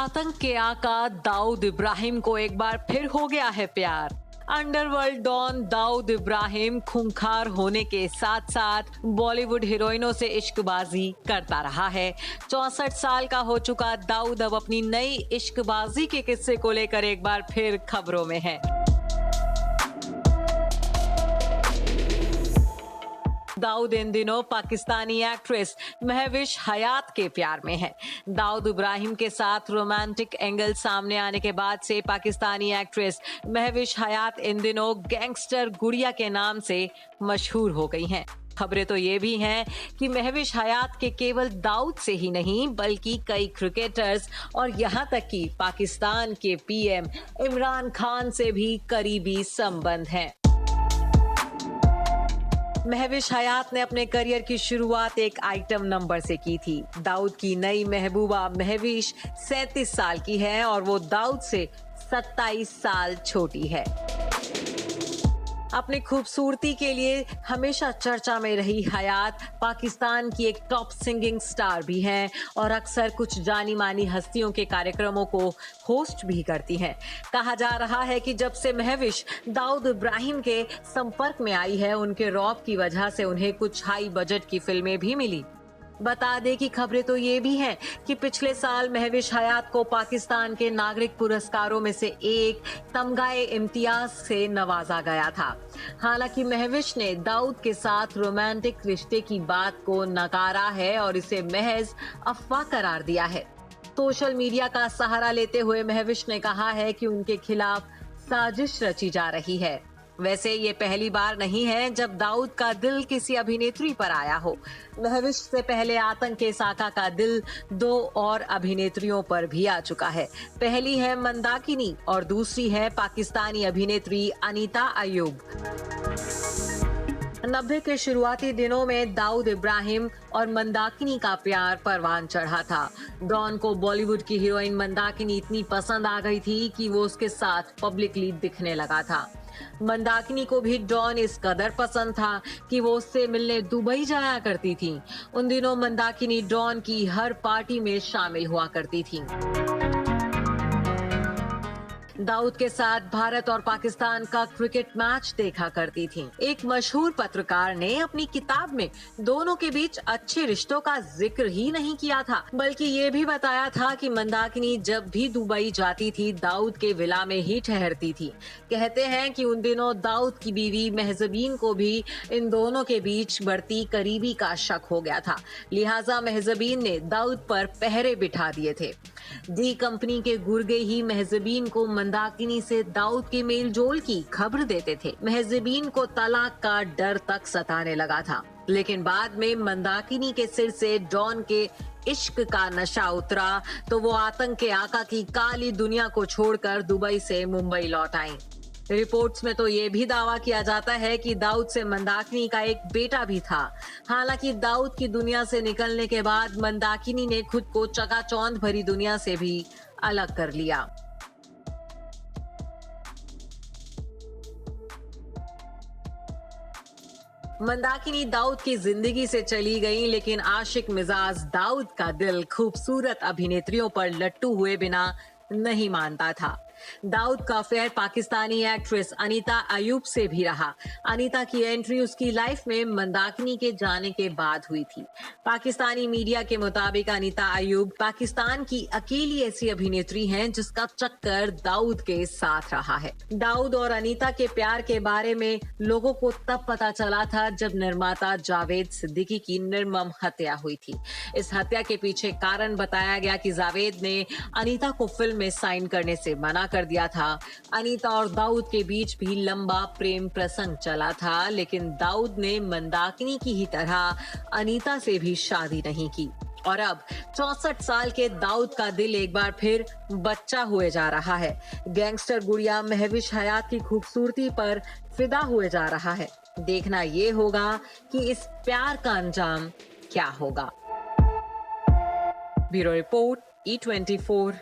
आतंक के आका दाऊद इब्राहिम को एक बार फिर हो गया है प्यार। अंडरवर्ल्ड डॉन दाऊद इब्राहिम खूंखार होने के साथ साथ बॉलीवुड हीरोइनों से इश्कबाजी करता रहा है। 64 साल का हो चुका दाऊद अब अपनी नई इश्कबाजी के किस्से को लेकर एक बार फिर खबरों में है। दाऊद इन दिनों पाकिस्तानी एक्ट्रेस महविश हयात के प्यार में है। दाऊद इब्राहिम के साथ रोमांटिक एंगल सामने आने के बाद से पाकिस्तानी एक्ट्रेस महविश हयात इन दिनों गैंगस्टर गुड़िया के नाम से मशहूर हो गई हैं। खबरें तो ये भी हैं कि महविश हयात के केवल दाऊद से ही नहीं बल्कि कई क्रिकेटर्स और यहाँ तक कि पाकिस्तान के पीएम इमरान खान से भी करीबी संबंध हैं। महविश हयात ने अपने करियर की शुरुआत एक आइटम नंबर से की थी। दाऊद की नई महबूबा महविश 37 साल की है और वो दाऊद से 27 साल छोटी है। अपनी खूबसूरती के लिए हमेशा चर्चा में रही हयात पाकिस्तान की एक टॉप सिंगिंग स्टार भी हैं और अक्सर कुछ जानी मानी हस्तियों के कार्यक्रमों को होस्ट भी करती हैं। कहा जा रहा है कि जब से महविश दाऊद इब्राहिम के संपर्क में आई है, उनके रौब की वजह से उन्हें कुछ हाई बजट की फिल्में भी मिली। बता दें कि खबरें तो ये भी हैं कि पिछले साल महविश हयात को पाकिस्तान के नागरिक पुरस्कारों में से एक तमगाए इम्तियाज से नवाजा गया था। हालांकि महविश ने दाऊद के साथ रोमांटिक रिश्ते की बात को नकारा है और इसे महज अफवाह करार दिया है। सोशल मीडिया का सहारा लेते हुए महविश ने कहा है कि उनके खिलाफ साजिश रची जा रही है। वैसे ये पहली बार नहीं है जब दाऊद का दिल किसी अभिनेत्री पर आया हो। महविश से पहले आतंक के साका का दिल 2 और अभिनेत्रियों पर भी आ चुका है। पहली है मंदाकिनी और दूसरी है पाकिस्तानी अभिनेत्री अनीता अयूब। 90 के शुरुआती दिनों में दाऊद इब्राहिम और मंदाकिनी का प्यार परवान चढ़ा था। डॉन को बॉलीवुड की हीरोइन मंदाकिनी इतनी पसंद आ गई थी कि वो उसके साथ पब्लिकली दिखने लगा था। मंदाकिनी को भी डॉन इस कदर पसंद था कि वो उससे मिलने दुबई जाया करती थी। उन दिनों मंदाकिनी डॉन की हर पार्टी में शामिल हुआ करती थी। दाऊद के साथ भारत और पाकिस्तान का क्रिकेट मैच देखा करती थी। एक मशहूर पत्रकार ने अपनी किताब में दोनों के बीच अच्छे रिश्तों का जिक्र ही नहीं किया था, बल्कि ये भी बताया था कि मंदाकिनी जब भी दुबई जाती थी दाऊद के विला में ही ठहरती थी। कहते हैं कि उन दिनों दाऊद की बीवी महजबीन को भी इन दोनों के बीच बढ़ती करीबी का शक हो गया था, लिहाजा महजबीन ने दाऊद पर पहरे बिठा दिए थे। डी कंपनी के गुर्गे ही महजबीन को मंदाकिनी से दाऊद के मेल जोल की खबर देते थे। महजबीन को तलाक का डर तक सताने लगा था, लेकिन बाद में मंदाकिनी के सिर से डॉन के इश्क का नशा उतरा तो वो आतंक के आका की काली दुनिया को छोड़कर दुबई से मुंबई लौट आई। रिपोर्ट्स में तो ये भी दावा किया जाता है कि दाऊद से मंदाकिनी का एक बेटा भी था। हालांकि दाऊद की दुनिया से निकलने के बाद मंदाकिनी ने खुद को चकाचौंध भरी दुनिया से भी अलग कर लिया। मंदाकिनी दाऊद की जिंदगी से चली गई, लेकिन आशिक मिजाज दाऊद का दिल खूबसूरत अभिनेत्रियों पर लट्टू हुए बिना नहीं मानता था। दाऊद का अफेयर पाकिस्तानी एक्ट्रेस अनीता अयूब से भी रहा। अनीता की एंट्री उसकी लाइफ में मंदाकिनी के जाने के बाद हुई थी। पाकिस्तानी मीडिया के मुताबिक अनीता अयूब पाकिस्तान की अकेली ऐसी अभिनेत्री हैं जिसका चक्कर दाऊद के साथ रहा है। दाऊद और अनीता के प्यार के बारे में लोगों को तब पता चला था जब निर्माता जावेद सिद्दीकी की निर्मम हत्या हुई थी। इस हत्या के पीछे कारण बताया गया कि जावेद ने अनीता को फिल्म में साइन करने से मना कर दिया था। अनीता और दाऊद के बीच भी लंबा प्रेम प्रसंग चला था, लेकिन दाऊद ने मंदाकिनी की ही तरह अनीता से भी शादी नहीं की और अब 64 साल के दाऊद का दिल एक बार फिर बच्चा हुए जा रहा है। गैंगस्टर गुड़िया महविश हयात की खूबसूरती पर फिदा हुए जा रहा है। देखना ये होगा कि इस प्यार का अंजाम क्या होगा। Bureau report E24।